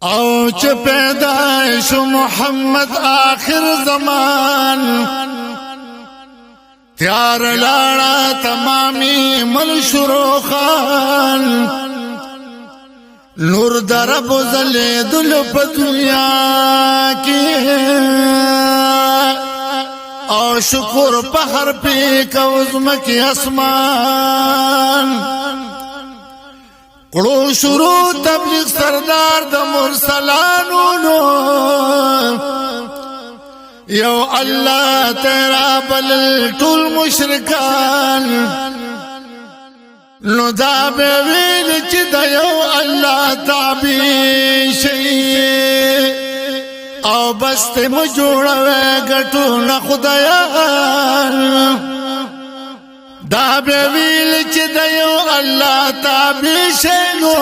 او چې پیدا شو محمد آخر زمان تیار لاړه تمامي مل شروع خان نور درب زلیدل په دنیا کې او شکر په هر پی کوزمکی اسمان کړو شروع تبلیغ سردار د مرسلانو نو یو الله تیرا بل ټول مشرکان نو دا به ویل چې د یو الله تابع شي او بس ته مو جوړه غټو نه خدایان دا به ویل چې د یو الله تابع شي نو